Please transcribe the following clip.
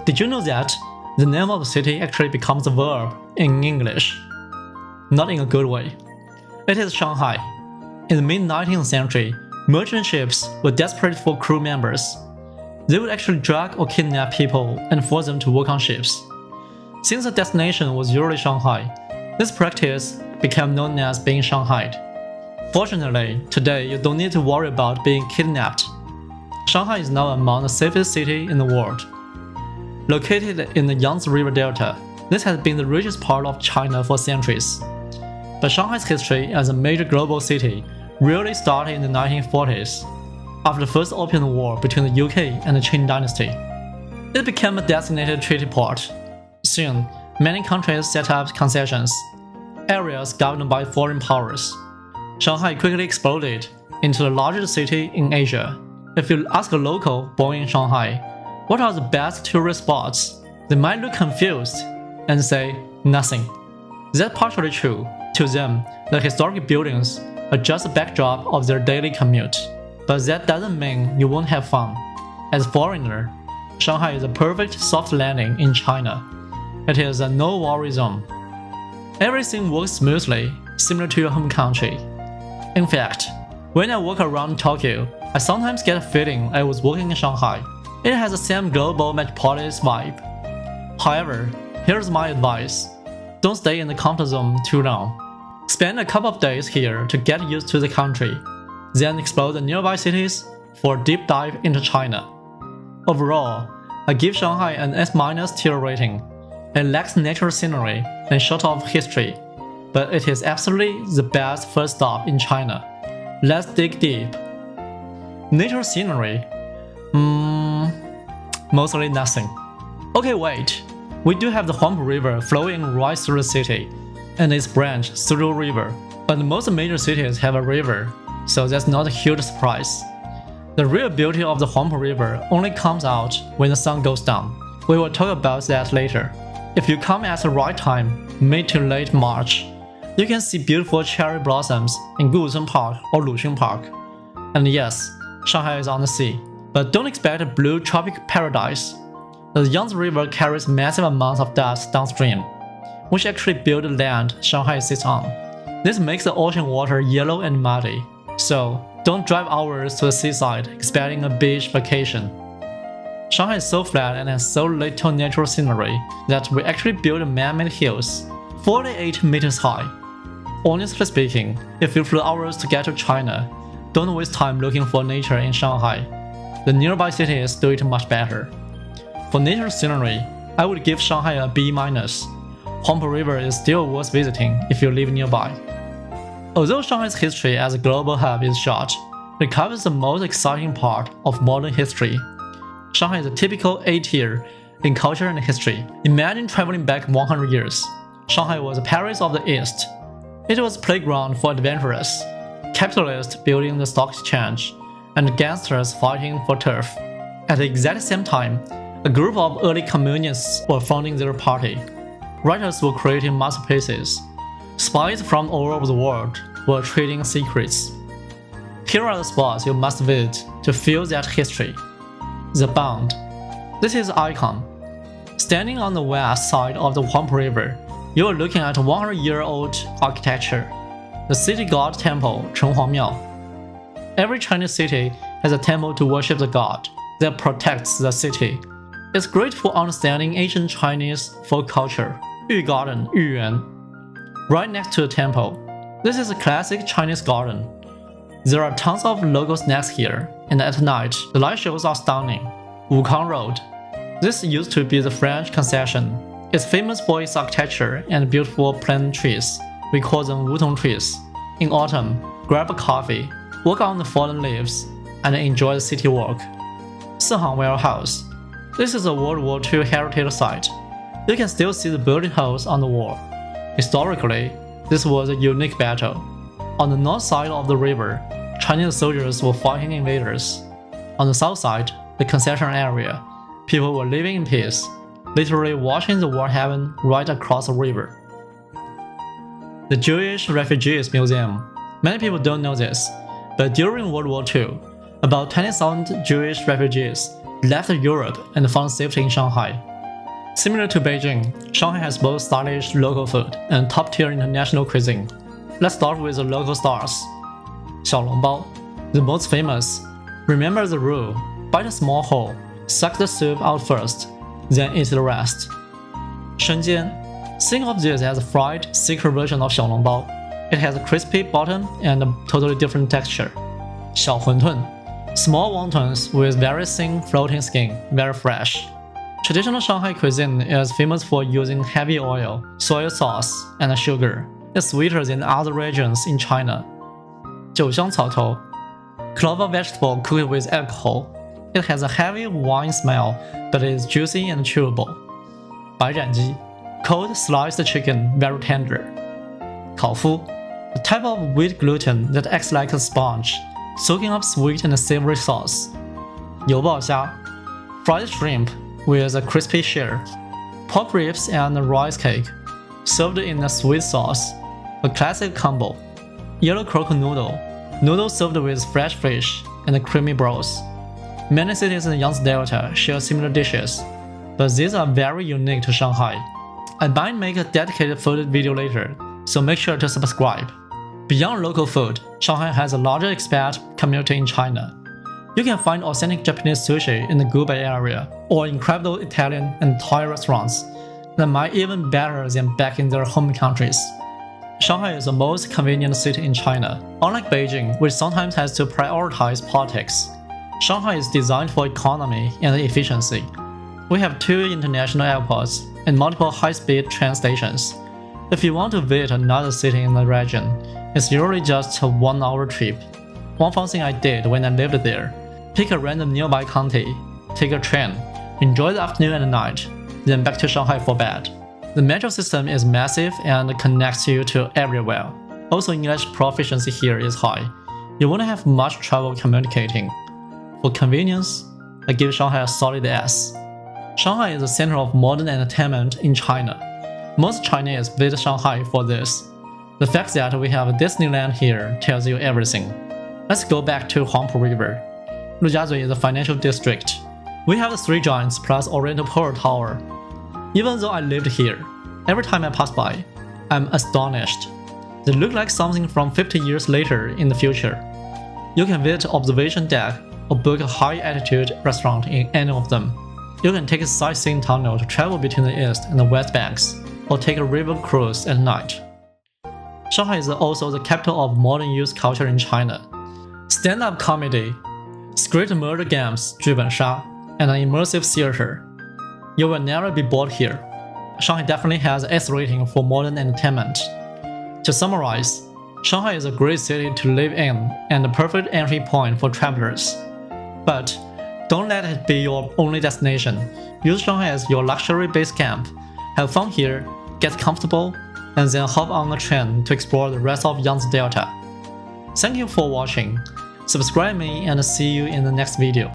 Did you know that the name of the city actually becomes a verb in English? Not in a good way. It is Shanghai. In the mid-19th century, merchant ships were desperate for crew members. They would actually drag or kidnap people and force them to work on ships. Since the destination was usually Shanghai, this practice became known as being Shanghaied. Fortunately, today you don't need to worry about being kidnapped. Shanghai is now among the safest cities in the world. Located in the Yangtze River Delta, this has been the richest part of China for centuries. But Shanghai's history as a major global city really started in the 1940s, after the First Opium War between the UK and the Qing dynasty. It became a designated treaty port. Soon, many countries set up concessions, areas governed by foreign powers. Shanghai quickly exploded into the largest city in Asia. If you ask a local born in Shanghai, what are the best tourist spots? They might look confused and say, nothing. That's partially true. To them, the historic buildings are just a backdrop of their daily commute. But that doesn't mean you won't have fun. As a foreigner, Shanghai is a perfect soft landing in China. It is a no-worry zone. Everything works smoothly, similar to your home country. In fact, when I walk around Tokyo, I sometimes get a feeling I was walking in Shanghai. It has the same global metropolis vibe. However, here's my advice. Don't stay in the comfort zone too long. Spend a couple of days here to get used to the country, then explore the nearby cities for a deep dive into China. Overall, I give Shanghai an S- tier rating. It lacks natural scenery and short of history, but it is absolutely the best first stop in China. Let's dig deep. Natural scenery? Mostly nothing. Okay, wait. We do have the Huangpu River flowing right through the city, and its branch, Sulu River. But most major cities have a river, so that's not a huge surprise. The real beauty of the Huangpu River only comes out when the sun goes down. We will talk about that later. If you come at the right time, mid to late March, you can see beautiful cherry blossoms in Gucun Park or Lujiazui Park. And yes, Shanghai is on the sea, but don't expect a blue tropic paradise. The Yangtze River carries massive amounts of dust downstream, which actually build the land Shanghai sits on. This makes the ocean water yellow and muddy, so don't drive hours to the seaside expecting a beach vacation. Shanghai is so flat and has so little natural scenery that we actually build man-made hills, 48 meters high. Honestly speaking, if you flew hours to get to China, don't waste time looking for nature in Shanghai. The nearby cities do it much better. For natural scenery, I would give Shanghai a B-. Huangpu River is still worth visiting if you live nearby. Although Shanghai's history as a global hub is short, it covers the most exciting part of modern history. Shanghai is a typical A-tier in culture and history. Imagine traveling back 100 years. Shanghai was the Paris of the East. It was a playground for adventurers, capitalists building the stock exchange, and gangsters fighting for turf. At the exact same time, a group of early communists were founding their party. Writers were creating masterpieces. Spies from all over the world were trading secrets. Here are the spots you must visit to feel that history. The Bund. This is the icon. Standing on the west side of the Huangpu River, you are looking at 100-year-old architecture. The city god temple, Chenhuangmiao. Every Chinese city has a temple to worship the god that protects the city. It's great for understanding ancient Chinese folk culture. Yu Garden, Yuyuan. Right next to the temple, this is a classic Chinese garden. There are tons of local snacks here, and at night, the light shows are stunning. Wukang Road. This used to be the French concession. It's famous for its architecture and beautiful plane trees. We call them Wutong trees. In autumn, grab a coffee, walk on the fallen leaves, and enjoy the city walk. Sihang Warehouse. This is a World War II heritage site. You can still see the bullet holes on the wall. Historically, this was a unique battle. On the north side of the river, Chinese soldiers were fighting invaders. On the south side, the concession area, people were living in peace, literally watching the war happen right across the river. The Jewish Refugees Museum. Many people don't know this, but during World War II, about 20,000 Jewish refugees left Europe and found safety in Shanghai. Similar to Beijing, Shanghai has both stylish local food and top-tier international cuisine. Let's start with the local stars. Xiaolongbao, the most famous. Remember the rule: bite a small hole, suck the soup out first, then eat the rest. Shengjian, think of this as a fried, thicker version of Xiaolongbao. It has a crispy bottom and a totally different texture. Xiaohuntun, small wontons with very thin floating skin, very fresh. Traditional Shanghai cuisine is famous for using heavy oil, soy sauce, and sugar. It's sweeter than other regions in China. Jiuxiang caotou, clover vegetable cooked with alcohol. It has a heavy wine smell, but it is juicy and chewable. BaiZhanji, cold sliced chicken, very tender. Kaofu, a type of wheat gluten that acts like a sponge, soaking up sweet and savory sauce. Bao Xia, fried shrimp with a crispy shell. Pork ribs and a rice cake, served in a sweet sauce. A classic combo. Yellow croaker noodle served with fresh fish and creamy broth. Many cities in the Yangtze Delta share similar dishes, but these are very unique to Shanghai. I might make a dedicated food video later, so make sure to subscribe. Beyond local food, Shanghai has a larger expat community in China. You can find authentic Japanese sushi in the Gubei area, or incredible Italian and Thai restaurants that might even better than back in their home countries. Shanghai is the most convenient city in China. Unlike Beijing, which sometimes has to prioritize politics, Shanghai is designed for economy and efficiency. We have 2 international airports and multiple high-speed train stations. If you want to visit another city in the region, it's usually just a 1-hour trip. One fun thing I did when I lived there: pick a random nearby county, take a train, enjoy the afternoon and night, then back to Shanghai for bed. The metro system is massive and connects you to everywhere. Also, English proficiency here is high. You won't have much trouble communicating. For convenience, I give Shanghai a solid S. Shanghai is the center of modern entertainment in China. Most Chinese visit Shanghai for this. The fact that we have a Disneyland here tells you everything. Let's go back to Huangpu River. Lujiazui is a financial district. We have the 3 giants plus Oriental Pearl Tower. Even though I lived here, every time I pass by, I'm astonished. They look like something from 50 years later in the future. You can visit observation deck or book a high-altitude restaurant in any of them. You can take a sightseeing tunnel to travel between the east and the west banks, or take a river cruise at night. Shanghai is also the capital of modern youth culture in China. Stand-up comedy, script murder games, 剧本杀, and an immersive theater. You will never be bored here. Shanghai definitely has an S rating for modern entertainment. To summarize, Shanghai is a great city to live in and a perfect entry point for travelers. But don't let it be your only destination. Use Shanghai as your luxury base camp. Have fun here, get comfortable, and then hop on a train to explore the rest of Yangtze Delta. Thank you for watching. Subscribe me and see you in the next video.